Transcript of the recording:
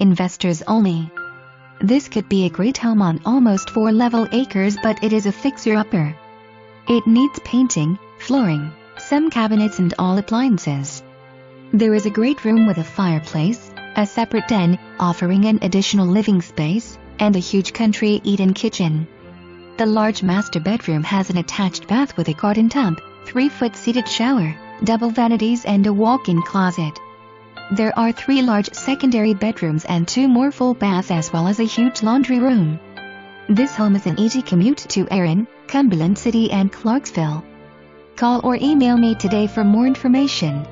investors only. This could be a great home on almost 4 level acres, but it is a fixer-upper. It needs painting, flooring, some cabinets and all appliances. There is a great room with a fireplace, a separate den, offering an additional living space, and a huge country eat-in kitchen. The large master bedroom has an attached bath with a garden tub, 3-foot seated shower, double vanities and a walk-in closet. There are 3 large secondary bedrooms and 2 more full baths as well as a huge laundry room. This home is an easy commute to ERIN, Cumberland City and Clarksville. Call or email me today for more information.